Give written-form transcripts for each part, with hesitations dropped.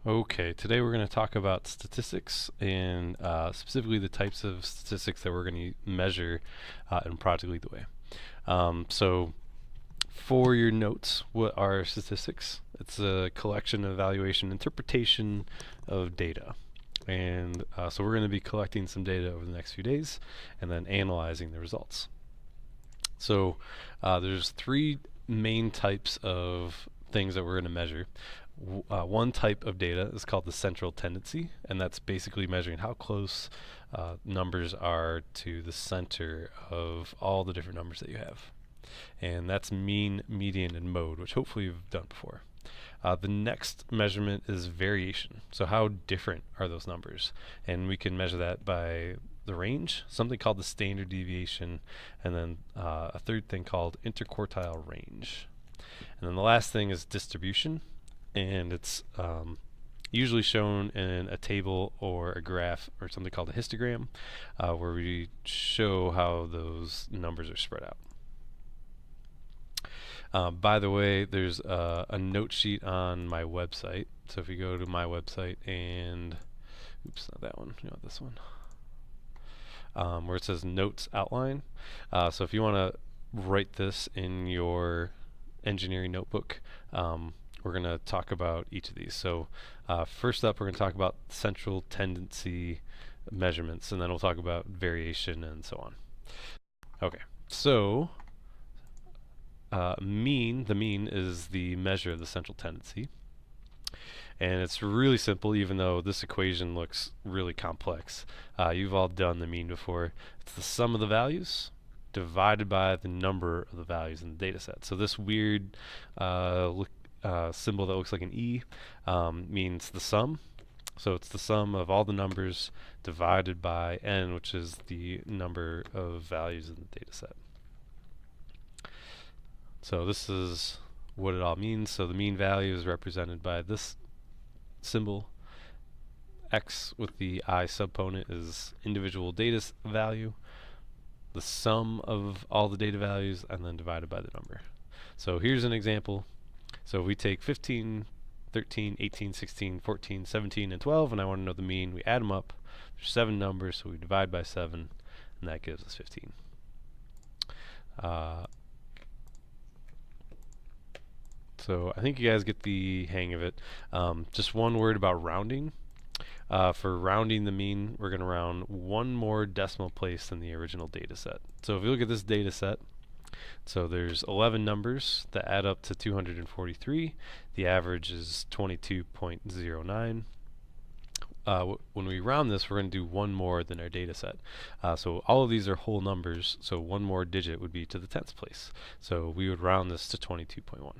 Okay, today we're going to talk about statistics and specifically the types of statistics that we're going to measure in Project Lead the Way. So for your notes, what are statistics? It's a collection, evaluation, interpretation of data. And so we're going to be collecting some data over the next few days and then analyzing the results. So there's three main types of things that we're going to measure. One type of data is called the central tendency, and that's basically measuring how close numbers are to the center of all the different numbers that you have. And that's mean, median, and mode, which hopefully you've done before. The next measurement is variation. So how different are those numbers? And we can measure that by the range, something called the standard deviation, and then a third thing called interquartile range. And then the last thing is distribution, and it's usually shown in a table or a graph or something called a histogram, where we show how those numbers are spread out. By the way, there's a note sheet on my website. So if you go to my website and, oops, not that one, you know, this one, where it says notes outline. So if you want to write this in your engineering notebook, we're going to talk about each of these. So first up, we're going to talk about central tendency measurements, and then we'll talk about variation and so on. Okay, so the mean is the measure of the central tendency. And it's really simple, even though this equation looks really complex. You've all done the mean before. It's the sum of the values divided by the number of the values in the data set. So this weird symbol that looks like an E means the sum. So it's the sum of all the numbers divided by n, which is the number of values in the data set. So this is what it all means. So the mean value is represented by this symbol. X with the I subponent is individual data value, the sum of all the data values, and then divided by the number. So here's an example. So we take 15, 13, 18, 16, 14, 17, and 12, and I want to know the mean. We add them up. There's 7 numbers, so we divide by 7, and that gives us 15. So I think you guys get the hang of it. Just one word about rounding. For rounding the mean, we're going to round one more decimal place than the original data set. So if you look at this data set, so there's 11 numbers that add up to 243. The average is 22.09. When we round this, we're going to do one more than our data set. So all of these are whole numbers, so one more digit would be to the 10th place. So we would round this to 22.1.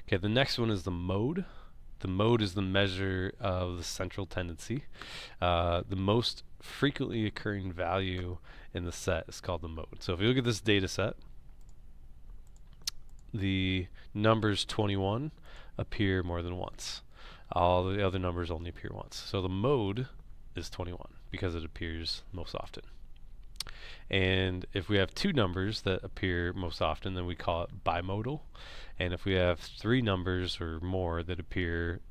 Okay, the next one is the mode. The mode is the measure of the central tendency. The most frequently occurring value in the set is called the mode. So if you look at this data set, the numbers 21 appear more than once. All the other numbers only appear once. So the mode is 21 because it appears most often. And if we have two numbers that appear most often, then we call it bimodal. And if we have 3 numbers or more that appear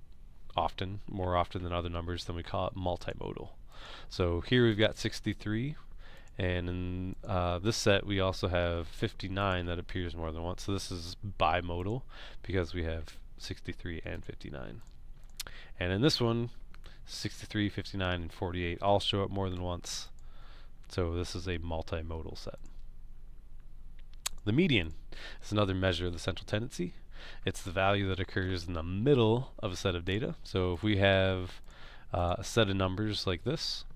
often, more often than other numbers, then we call it multimodal. So here we've got 63, and in this set we also have 59 that appears more than once. So this is bimodal because we have 63 and 59. And in this one, 63, 59, and 48 all show up more than once. So this is a multimodal set. The median is another measure of the central tendency. It's the value that occurs in the middle of a set of data. So if we have a set of numbers like this,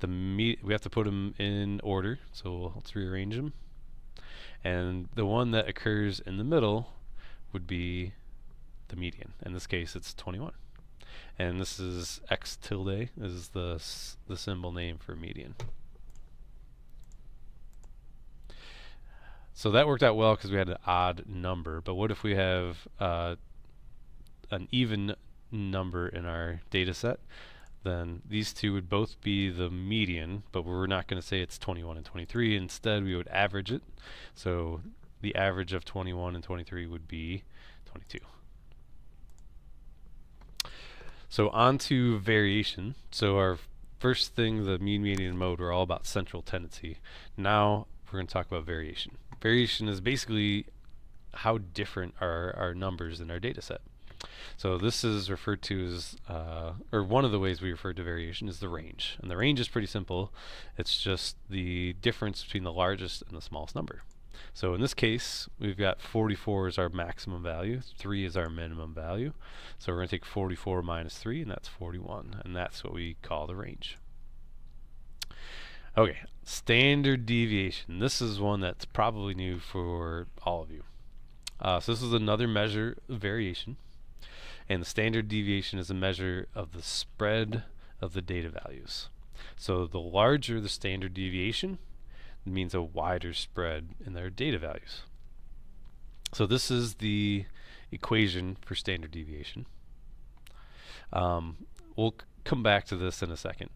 we have to put them in order. So let's rearrange them. And the one that occurs in the middle would be the median. In this case, it's 21. And this is X tilde is the symbol name for median. So that worked out well because we had an odd number, but what if we have an even number in our data set? Then these two would both be the median, but we're not going to say it's 21 and 23. Instead, we would average it. So the average of 21 and 23 would be 22. So on to variation. So our first thing, the mean, median, and mode, were all about central tendency. Now we're going to talk about variation. Variation is basically how different are our numbers in our data set. So this is referred to as, or one of the ways we refer to variation is the range. And the range is pretty simple. It's just the difference between the largest and the smallest number. So in this case, we've got 44 as our maximum value, 3 is our minimum value. So we're going to take 44 minus 3, and that's 41. And that's what we call the range. Okay, standard deviation. This is one that's probably new for all of you. So this is another measure of variation. And the standard deviation is a measure of the spread of the data values. So the larger the standard deviation, it means a wider spread in their data values. So this is the equation for standard deviation. We'll come back to this in a second.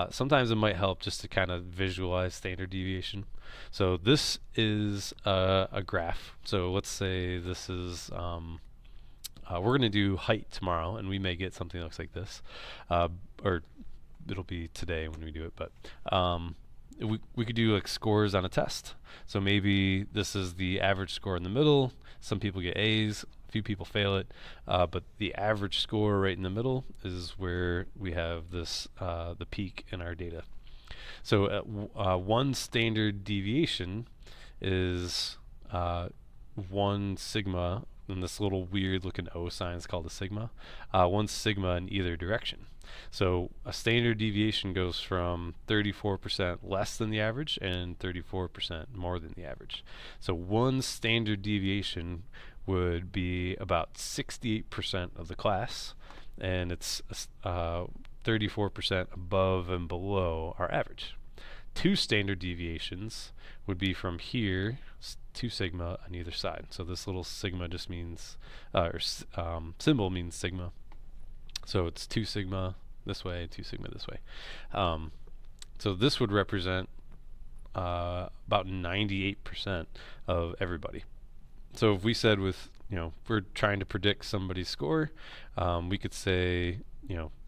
Sometimes it might help just to kind of visualize standard deviation. So this is a graph. So let's say this is we're going to do height tomorrow, and we may get something that looks like this, or it'll be today when we do it. But we could do like scores on a test. So maybe this is the average score in the middle. Some people get A's, a few people fail it, but the average score right in the middle is where we have this the peak in our data. So one standard deviation is 1 sigma, and this little weird looking O sign is called a sigma. 1 sigma in either direction. So a standard deviation goes from 34% less than the average and 34% more than the average. So one standard deviation would be about 68% of the class, and it's 34% above and below our average. 2 standard deviations would be from here, 2 sigma on either side. So this little sigma just means, symbol means sigma. So it's 2 sigma this way, 2 sigma this way. So this would represent about 98% of everybody. So if we said if we're trying to predict somebody's score, we could say,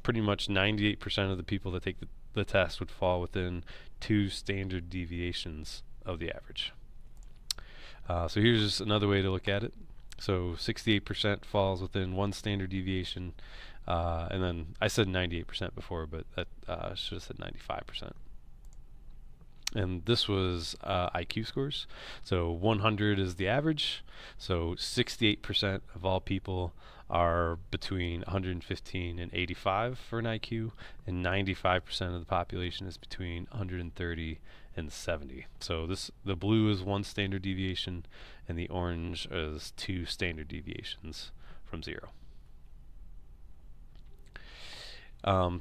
pretty much 98% of the people that take the test would fall within 2 standard deviations of the average. So here's just another way to look at it. So 68% falls within 1 standard deviation, and then I said 98% before, but that should have said 95%. And this was IQ scores. So 100 is the average. So 68% of all people are between 115 and 85 for an IQ, and 95% of the population is between 130 and 70. So the blue is 1 standard deviation, and the orange is 2 standard deviations from 0.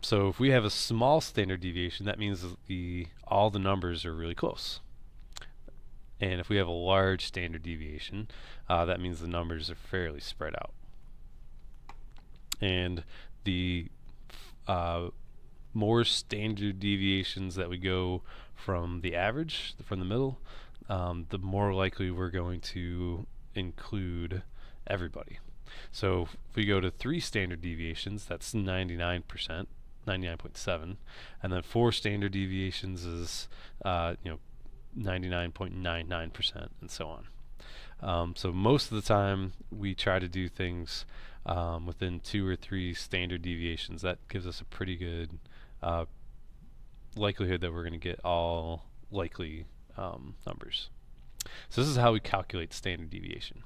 So if we have a small standard deviation, that means that all the numbers are really close. And if we have a large standard deviation, that means the numbers are fairly spread out. And the more standard deviations that we go from the average, from the middle, the more likely we're going to include everybody. So if we go to 3 standard deviations, that's 99%, 99.7, and then 4 standard deviations is 99.99%, and so on. So most of the time we try to do things within 2 or 3 standard deviations. That gives us a pretty good likelihood that we're going to get all likely numbers. So this is how we calculate standard deviation.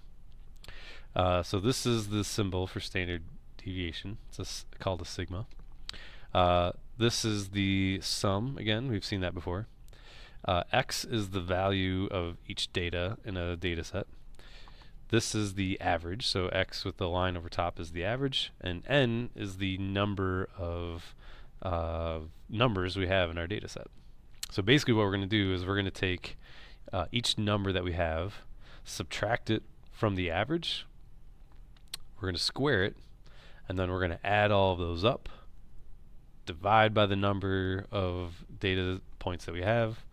So this is the symbol for standard deviation. It's called a sigma. This is the sum. Again, we've seen that before. X is the value of each data in a data set. This is the average. So X with the line over top is the average, and N is the number of numbers we have in our data set. So basically what we're going to do is we're going to take each number that we have, subtract it from the average, we're going to square it, and then we're going to add all of those up, divide by the number of data points that we have,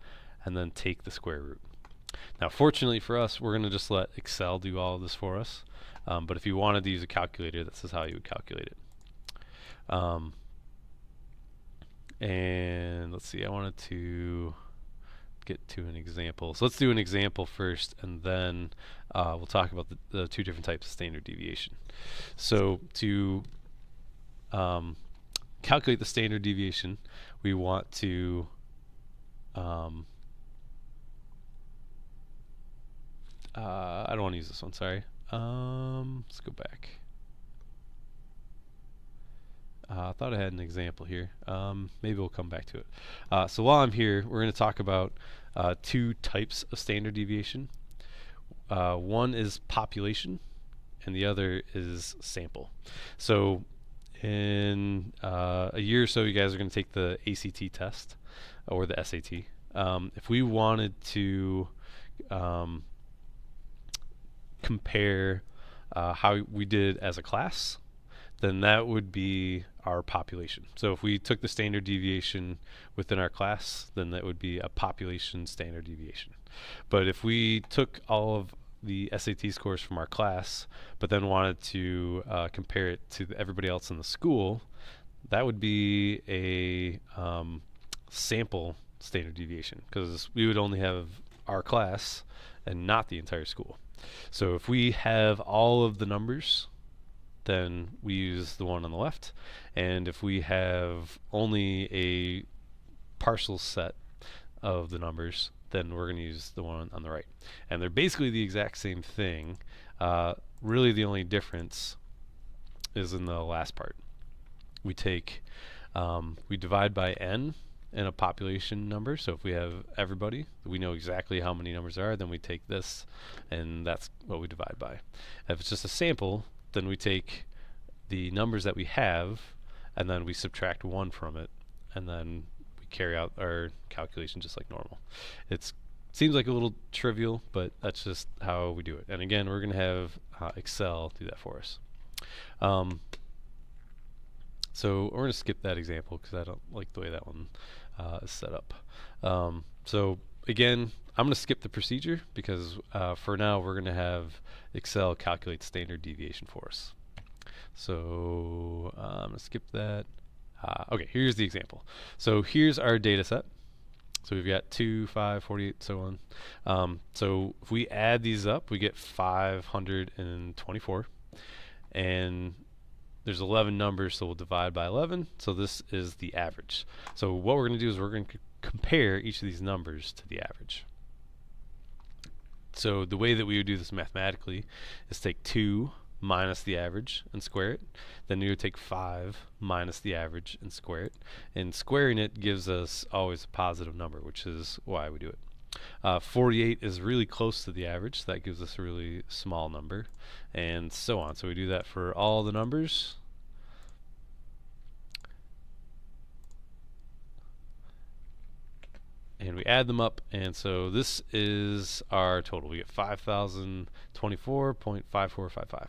and then take the square root. Now fortunately for us, we're going to just let Excel do all of this for us, but if you wanted to use a calculator, this is how you would calculate it. Um, and let's see, I wanted to get to an example. So let's do an example first, and then we'll talk about the two different types of standard deviation. So to calculate the standard deviation, we want to I don't want to use this one, sorry. Let's go back. I thought I had an example here. Maybe we'll come back to it. So while I'm here, we're going to talk about two types of standard deviation. One is population, and the other is sample. So in a year or so, you guys are going to take the ACT test or the SAT. If we wanted to compare how we did as a class, then that would be our population. So if we took the standard deviation within our class, then that would be a population standard deviation. But if we took all of the SAT scores from our class, but then wanted to compare it to everybody else in the school, that would be a sample standard deviation, because we would only have our class and not the entire school. So if we have all of the numbers, then we use the one on the left, and if we have only a partial set of the numbers, then we're going to use the one on the right. And they're basically the exact same thing. Really the only difference is in the last part. We take, we divide by n in a population number. So if we have everybody, we know exactly how many numbers there are, then we take this, and that's what we divide by. If it's just a sample, then we take the numbers that we have, and then we subtract 1 from it, and then we carry out our calculation just like normal. It seems like a little trivial, but that's just how we do it. And again, we're going to have Excel do that for us. So we're going to skip that example because I don't like the way that one is set up. So again, I'm going to skip the procedure because for now we're going to have Excel calculate standard deviation for us. So I'm going to skip that. Okay, here's the example. So here's our data set. So we've got 2, 5, 48, so on. So if we add these up, we get 524. And there's 11 numbers, so we'll divide by 11. So this is the average. So what we're going to do is we're going to compare each of these numbers to the average. So the way that we would do this mathematically is take 2 minus the average and square it. Then we would take 5 minus the average and square it. And squaring it gives us always a positive number, which is why we do it. 48 is really close to the average, so that gives us a really small number, and so on. So we do that for all the numbers. And we add them up, and so this is our total. We get 5,024.5455.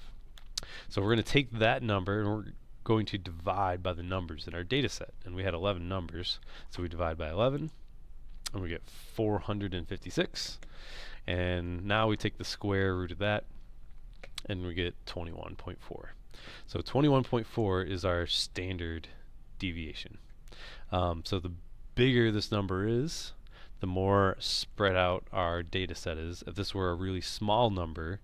So we're going to take that number and we're going to divide by the numbers in our data set. And we had 11 numbers, so we divide by 11. And we get 456, and now we take the square root of that, and we get 21.4. So 21.4 is our standard deviation. So the bigger this number is, the more spread out our data set is. If this were a really small number,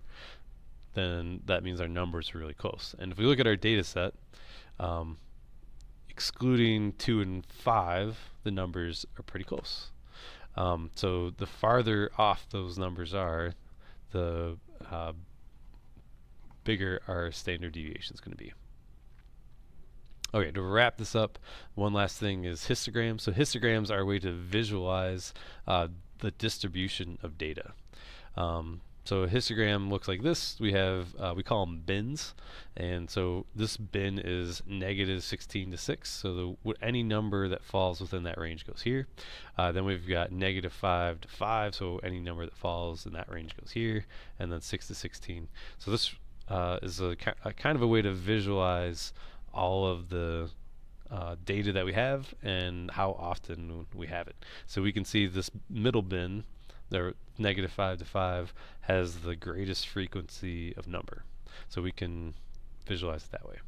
then that means our numbers are really close. And if we look at our data set, excluding 2 and 5, the numbers are pretty close. So the farther off those numbers are, the bigger our standard deviation is going to be. Okay, to wrap this up, one last thing is histograms. So histograms are a way to visualize the distribution of data. So a histogram looks like this. We have, we call them bins, and so this bin is -16 to 6. So any number that falls within that range goes here. Then we've got -5 to 5. So any number that falls in that range goes here, and then 6 to 16. So this is a kind of a way to visualize all of the data that we have and how often we have it. So we can see this middle bin, the -5 to 5, has the greatest frequency of number. So we can visualize it that way.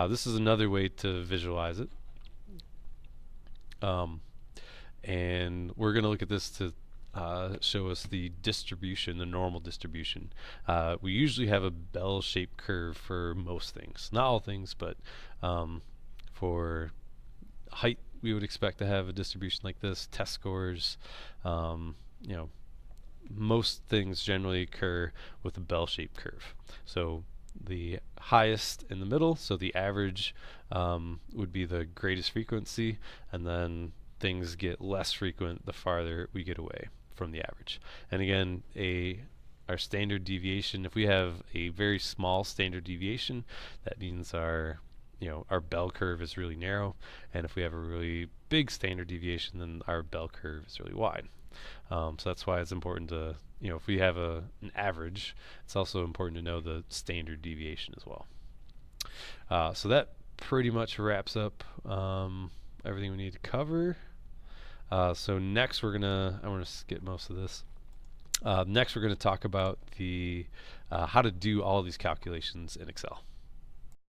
This is another way to visualize it. And we're going to look at this to show us the distribution, the normal distribution. We usually have a bell-shaped curve for most things. Not all things, but for height, we would expect to have a distribution like this. Test scores, you know, most things generally occur with a bell-shaped curve. So the highest in the middle, so the average would be the greatest frequency, and then things get less frequent the farther we get away from the average. And again, our standard deviation, if we have a very small standard deviation, that means our bell curve is really narrow, and if we have a really big standard deviation, then our bell curve is really wide. So that's why it's important to, if we have an average, it's also important to know the standard deviation as well. So that pretty much wraps up everything we need to cover. So next I'm going to skip most of this. Next we're going to talk about how to do all these calculations in Excel.